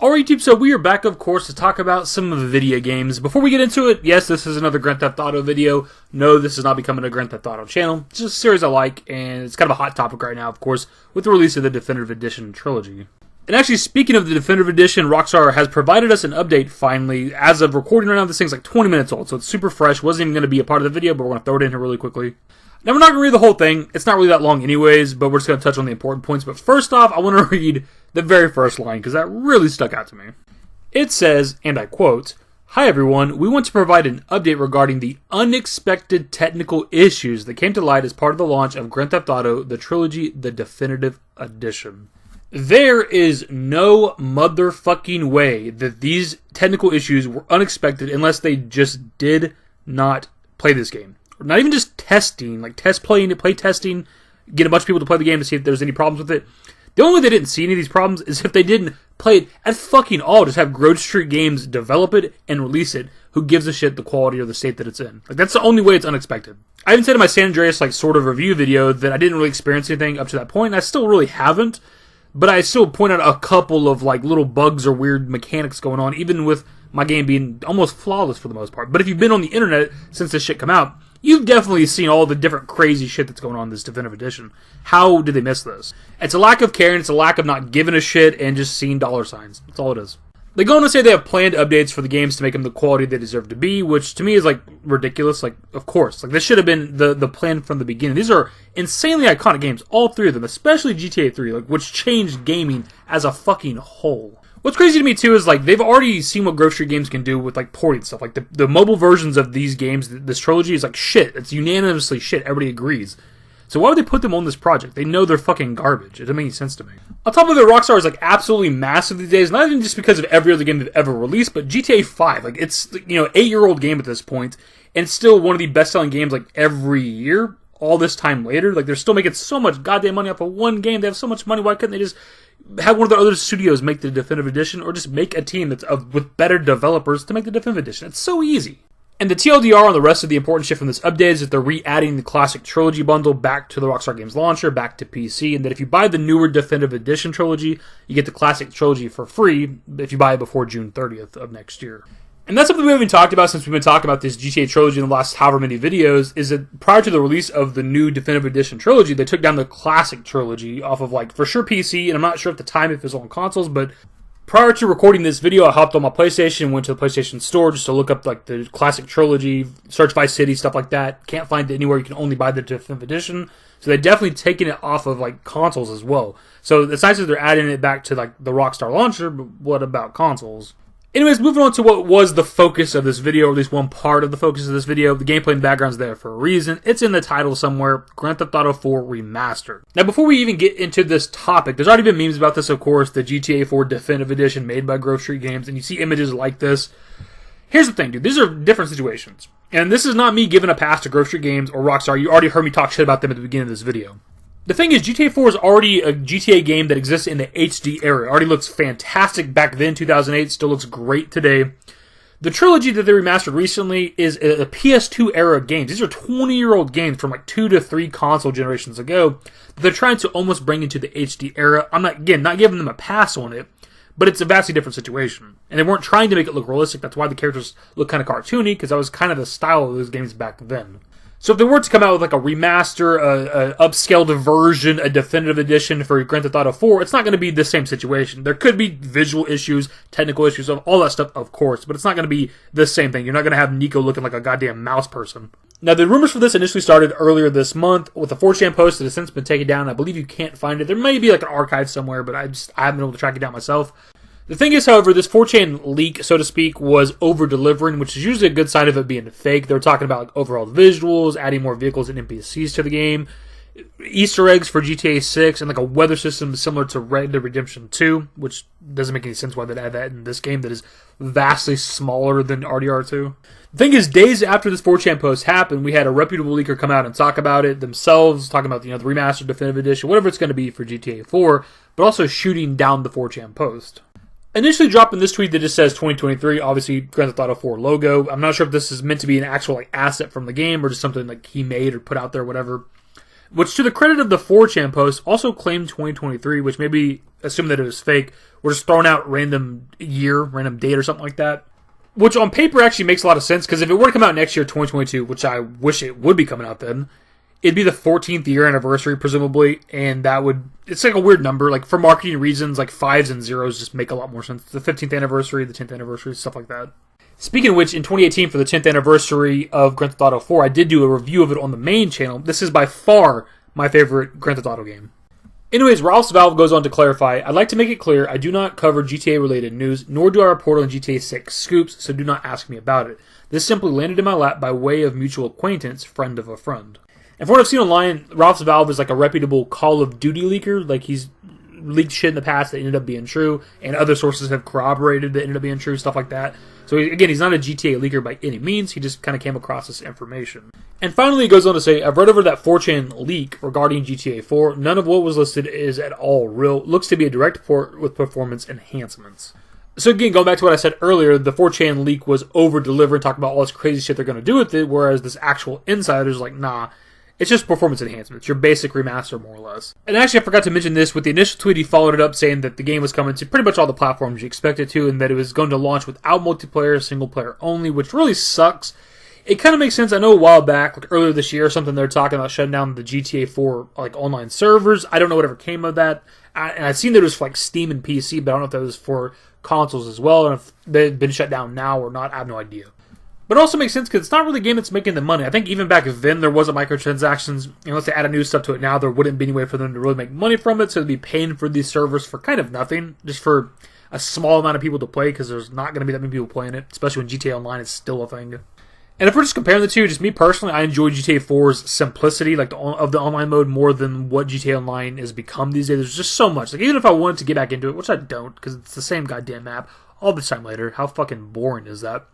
Alright YouTube, so we are back of course to talk about some video games. Before we get into it, yes, this is another Grand Theft Auto video. No, this is not becoming a Grand Theft Auto channel. It's just a series I like, and it's kind of a hot topic right now, of course, with the release of the Definitive Edition Trilogy. And actually, speaking of the Definitive Edition, Rockstar has provided us an update finally. As of recording right now, this thing's like 20 minutes old, so it's super fresh. Wasn't even going to be a part of the video, but we're going to throw it in here really quickly. Now, we're not going to read the whole thing. It's not really that long anyways, but we're just going to touch on the important points. But first off, I want to read the very first line, because that really stuck out to me. It says, and I quote, "Hi everyone, we want to provide an update regarding the unexpected technical issues that came to light as part of the launch of Grand Theft Auto, the Trilogy, the Definitive Edition." There is no motherfucking way that these technical issues were unexpected unless they just did not play this game. Not even just testing, like play testing, get a bunch of people to play the game to see if there's any problems with it. The only way they didn't see any of these problems is if they didn't play it at fucking all. Just have Grove Street Games develop it and release it. Who gives a shit the quality or the state that it's in? Like, that's the only way it's unexpected. I even said in my San Andreas, like, sort of review video that I didn't really experience anything up to that point. And I still really haven't. But I still point out a couple of, like, little bugs or weird mechanics going on, even with my game being almost flawless for the most part. But if you've been on the internet since this shit come out, you've definitely seen all the different crazy shit that's going on in this Definitive Edition. How did they miss this? It's a lack of care, and it's a lack of not giving a shit and just seeing dollar signs. That's all it is. They go on to say they have planned updates for the games to make them the quality they deserve to be, which to me is, like, ridiculous. Like, of course. Like, this should have been the plan from the beginning. These are insanely iconic games, all three of them, especially GTA 3, like, which changed gaming as a fucking whole. What's crazy to me, too, is, like, they've already seen what Grove Street Games can do with, like, porting stuff. Like, the mobile versions of these games, this trilogy is, like, shit. It's unanimously shit. Everybody agrees. So why would they put them on this project? They know they're fucking garbage. It doesn't make any sense to me. On top of it, Rockstar is, like, absolutely massive these days. Not even just because of every other game they've ever released, but GTA 5. Like, it's, 8-year-old game at this point, and still one of the best-selling games, like, every year, all this time later. Like, they're still making so much goddamn money off of one game. They have so much money. Why couldn't they just have one of the other studios make the Definitive Edition, or just make a team that's with better developers to make the Definitive Edition? It's so easy. And the TLDR on the rest of the important shit from this update is that they're re-adding the classic Trilogy bundle back to the Rockstar Games launcher, back to PC, and that if you buy the newer Definitive Edition Trilogy, you get the classic Trilogy for free if you buy it before June 30th of next year. And that's something we haven't talked about since we've been talking about this GTA Trilogy in the last however many videos, is that prior to the release of the new Definitive Edition Trilogy, they took down the classic Trilogy off of, like, for sure PC, and I'm not sure at the time if it was on consoles, but prior to recording this video, I hopped on my PlayStation, went to the PlayStation Store just to look up, like, the classic Trilogy, search by city, stuff like that. Can't find it anywhere. You can only buy the Definitive Edition. So they've definitely taken it off of, like, consoles as well. So it's nice that they're adding it back to, like, the Rockstar launcher, but what about consoles? Anyways, moving on to what was the focus of this video, or at least one part of the focus of this video. The gameplay and background's there for a reason. It's in the title somewhere, Grand Theft Auto 4 Remastered. Now, before we even get into this topic, there's already been memes about this, of course, the GTA 4 Definitive Edition made by Grove Street Games, and you see images like this. Here's the thing, dude. These are different situations. And this is not me giving a pass to Grove Street Games or Rockstar. You already heard me talk shit about them at the beginning of this video. The thing is, GTA 4 is already a GTA game that exists in the HD era. It already looks fantastic back then, 2008. Still looks great today. The Trilogy that they remastered recently is a PS2 era games. These are 20-year-old games from like 2 to 3 console generations ago that they're trying to almost bring into the HD era. I'm not giving them a pass on it, but it's a vastly different situation. And they weren't trying to make it look realistic. That's why the characters look kind of cartoony, because that was kind of the style of those games back then. So if they were to come out with like a remaster, a upscaled version, a definitive edition for Grand Theft Auto 4, it's not going to be the same situation. There could be visual issues, technical issues, all that stuff, of course, but it's not going to be the same thing. You're not going to have Nico looking like a goddamn mouse person. Now, the rumors for this initially started earlier this month with a 4chan post that has since been taken down. I believe you can't find it. There may be like an archive somewhere, but I haven't been able to track it down myself. The thing is, however, this 4chan leak, so to speak, was over-delivering, which is usually a good sign of it being fake. They were talking about like overall visuals, adding more vehicles and NPCs to the game, Easter eggs for GTA 6, and like a weather system similar to Red Dead Redemption 2, which doesn't make any sense why they'd add that in this game that is vastly smaller than RDR2. The thing is, days after this 4chan post happened, we had a reputable leaker come out and talk about it themselves, talking about the remastered definitive edition, whatever it's going to be for GTA 4, but also shooting down the 4chan post. Initially dropping this tweet that just says 2023, obviously Grand Theft Auto 4 logo. I'm not sure if this is meant to be an actual like asset from the game or just something like he made or put out there, whatever. which to the credit of the 4chan post also claimed 2023, which maybe assume that it was fake. We're just throwing out random year, random date or something like that. Which on paper actually makes a lot of sense, because if it were to come out next year, 2022, which I wish it would be coming out then, it'd be the 14th year anniversary, presumably, and that would, it's like a weird number, like for marketing reasons, like 5s and 0s just make a lot more sense. The 15th anniversary, the 10th anniversary, stuff like that. Speaking of which, in 2018, for the 10th anniversary of Grand Theft Auto 4, I did do a review of it on the main channel. This is by far my favorite Grand Theft Auto game. Anyways, Ralph's Valve goes on to clarify, I'd like to make it clear, I do not cover GTA-related news, nor do I report on GTA 6 scoops, so do not ask me about it. This simply landed in my lap by way of mutual acquaintance, friend of a friend. And from what I've seen online, Ralph's Valve is like a reputable Call of Duty leaker, like he's leaked shit in the past that ended up being true, and other sources have corroborated that ended up being true, stuff like that. So again, he's not a GTA leaker by any means, he just kind of came across this information. And finally, he goes on to say, I've read over that 4chan leak regarding GTA 4. None of what was listed is at all real. Looks to be a direct port with performance enhancements. So again, going back to what I said earlier, the 4chan leak was over-delivering, talking about all this crazy shit they're going to do with it, whereas this actual insider's like, nah, it's just performance enhancements, your basic remaster, more or less. And actually, I forgot to mention this. With the initial tweet, he followed it up saying that the game was coming to pretty much all the platforms you expect it to, and that it was going to launch without multiplayer, single player only, which really sucks. It kind of makes sense. I know a while back, like earlier this year or something, they were talking about shutting down the GTA 4 like online servers. I don't know whatever came of that. And I've seen that it was for like Steam and PC, but I don't know if that was for consoles as well, and if they've been shut down now or not, I have no idea. But it also makes sense because it's not really a game that's making the money. I think even back then there wasn't microtransactions. Unless they added new stuff to it now, there wouldn't be any way for them to really make money from it. So they'd be paying for these servers for kind of nothing, just for a small amount of people to play, because there's not going to be that many people playing it, especially when GTA Online is still a thing. And if we're just comparing the two, just me personally, I enjoy GTA 4's simplicity, like of the online mode, more than what GTA Online has become these days. There's just so much. Like even if I wanted to get back into it, which I don't, because it's the same goddamn map all the time later. How fucking boring is that?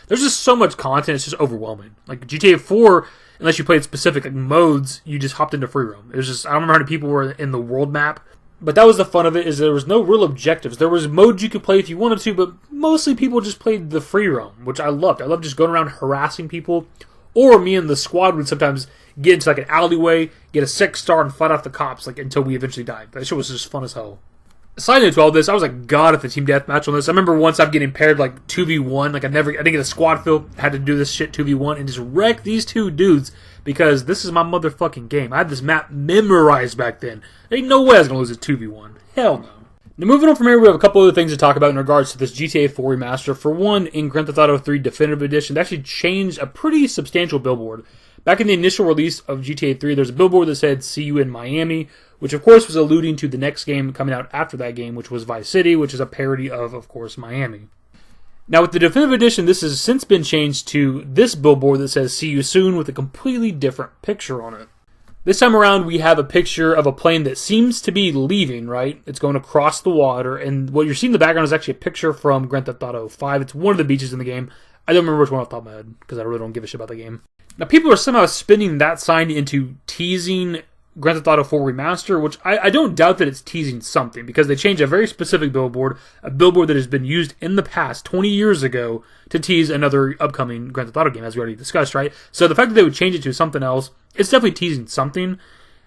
There's just so much content, it's just overwhelming. Like GTA 4, unless you played specific like, modes, you just hopped into free roam. It was just, I don't remember how many people were in the world map, but that was the fun of it, is there was no real objectives. There was modes you could play if you wanted to, but mostly people just played the free roam, which I loved. I loved just going around harassing people, or me and the squad would sometimes get into like an alleyway, get a 6-star, and fight off the cops like until we eventually died. That shit was just fun as hell. Side note to all this, I was like god at the team deathmatch on this. I remember once I'm getting paired like 2v1, like I didn't get a squad fill, I had to do this shit 2v1 and just wreck these two dudes because this is my motherfucking game. I had this map memorized back then. There ain't no way I was gonna lose a 2v1. Hell no. Now moving on from here, we have a couple other things to talk about in regards to this GTA 4 remaster. For one, in Grand Theft Auto 3 Definitive Edition, they actually changed a pretty substantial billboard. Back in the initial release of GTA 3, there's a billboard that said, "See you in Miami," which of course was alluding to the next game coming out after that game, which was Vice City, which is a parody of course, Miami. Now with the Definitive Edition, this has since been changed to this billboard that says, "See you soon," with a completely different picture on it. This time around, we have a picture of a plane that seems to be leaving, right? It's going across the water, and what you're seeing in the background is actually a picture from Grand Theft Auto 5. It's one of the beaches in the game. I don't remember which one off the top of my head, because I really don't give a shit about the game. Now, people are somehow spinning that sign into teasing Grand Theft Auto 4 Remaster, which I don't doubt that it's teasing something, because they changed a very specific billboard, a billboard that has been used in the past, 20 years ago, to tease another upcoming Grand Theft Auto game, as we already discussed, right? So the fact that they would change it to something else, it's definitely teasing something,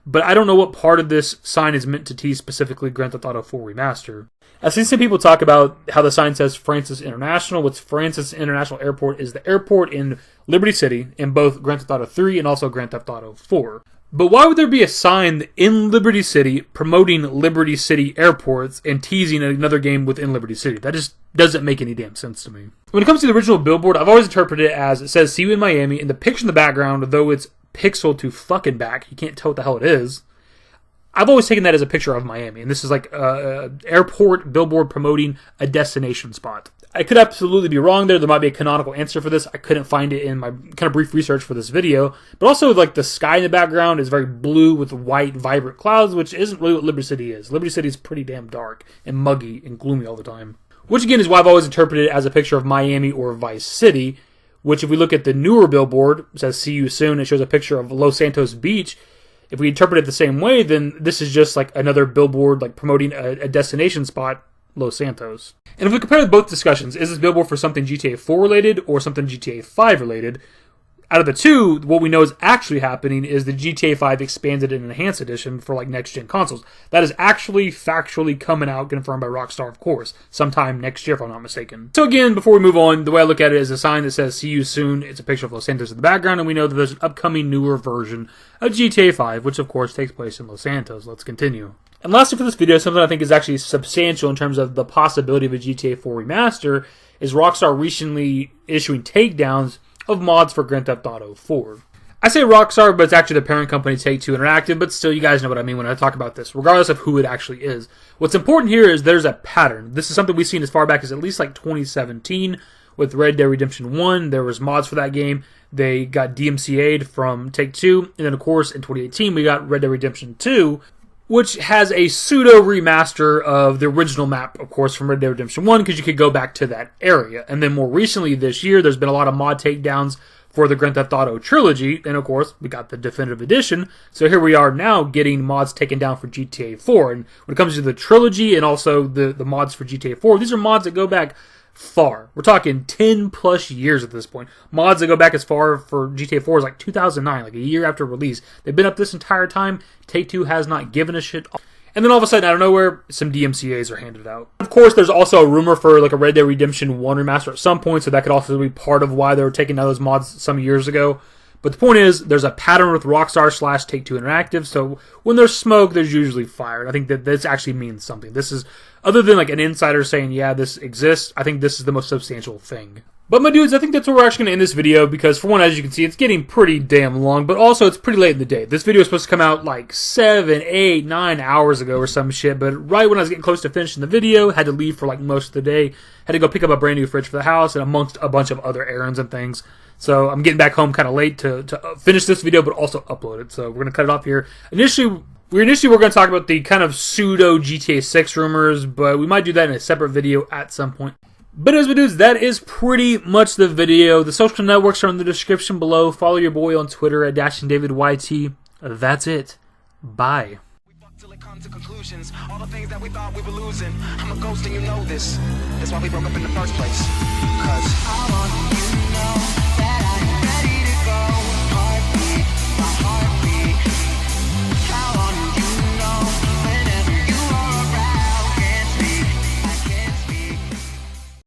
but I don't know what part of this sign is meant to tease specifically Grand Theft Auto 4 Remaster. I've seen some people talk about how the sign says Francis International, which Francis International Airport is the airport in Liberty City in both Grand Theft Auto 3 and also Grand Theft Auto 4. But why would there be a sign in Liberty City promoting Liberty City airports and teasing another game within Liberty City? That just doesn't make any damn sense to me. When it comes to the original billboard, I've always interpreted it as it says "See you in Miami," and the picture in the background, though it's pixeled to fucking back, you can't tell what the hell it is. I've always taken that as a picture of Miami, and this is like an airport billboard promoting a destination spot. I could absolutely be wrong there. There might be a canonical answer for this. I couldn't find it in my kind of brief research for this video. But also, like, the sky in the background is very blue with white, vibrant clouds, which isn't really what Liberty City is. Liberty City is pretty damn dark and muggy and gloomy all the time. Which, again, is why I've always interpreted it as a picture of Miami or Vice City, which, if we look at the newer billboard, it says "See you soon." It shows a picture of Los Santos Beach. If we interpret it the same way, then this is just like another billboard like promoting a destination spot, Los Santos. And if we compare both discussions, is this billboard for something GTA 4 related or something GTA 5 related? out of the two, what we know is actually happening is the GTA 5 Expanded and Enhanced Edition for like next-gen consoles. That is actually factually coming out, confirmed by Rockstar, of course, sometime next year, if I'm not mistaken. So again, before we move on, the way I look at it is a sign that says "See you soon." It's a picture of Los Santos in the background, and we know that there's an upcoming newer version of GTA 5, which of course takes place in Los Santos. Let's continue. And lastly for this video, something I think is actually substantial in terms of the possibility of a GTA 4 remaster is Rockstar recently issuing takedowns of mods for Grand Theft Auto 4. I say Rockstar, but it's actually the parent company Take-Two Interactive, but still, you guys know what I mean when I talk about this, regardless of who it actually is. What's important here is there's a pattern. This is something we've seen as far back as at least like 2017 with Red Dead Redemption 1. There was mods for that game. They got DMCA'd from Take-Two, and then of course in 2018 we got Red Dead Redemption 2, which has a pseudo remaster of the original map, of course, from Red Dead Redemption 1, because you could go back to that area. And then more recently this year, there's been a lot of mod takedowns for the Grand Theft Auto Trilogy, and of course, we got the Definitive Edition. So here we are now getting mods taken down for GTA 4. And when it comes to the Trilogy and also the mods for GTA 4, these are mods that go back far. We're talking 10 plus years at this point. Mods that go back as far for GTA 4 as like 2009, like a year after release. They've been up this entire time. Take-Two has not given a shit. And then all of a sudden, out of nowhere, some DMCAs are handed out. Of course, there's also a rumor for like a Red Dead Redemption 1 remaster at some point, so that could also be part of why they were taking out those mods some years ago. But the point is, there's a pattern with Rockstar / Take-Two Interactive, so when there's smoke, there's usually fire. And I think that this actually means something. This is, other than like an insider saying, yeah, this exists, I think this is the most substantial thing. But my dudes, I think that's where we're actually going to end this video, because for one, as you can see, it's getting pretty damn long, but also it's pretty late in the day. This video was supposed to come out like 7, 8, 9 hours ago or some shit, but right when I was getting close to finishing the video, had to leave for like most of the day, had to go pick up a brand new fridge for the house, and amongst a bunch of other errands and things. So I'm getting back home kind of late to finish this video, but also upload it. So we're going to cut it off here. Initially, we're going to talk about the kind of pseudo GTA 6 rumors, but we might do that in a separate video at some point. But as we do, that is pretty much the video. The social networks are in the description below. Follow your boy on Twitter at dashingdavidYT. That's it. Bye. To conclusions, all the things that we thought we were losing. I'm a ghost and you know this. That's why we broke up in the first place. 'Cause I want you.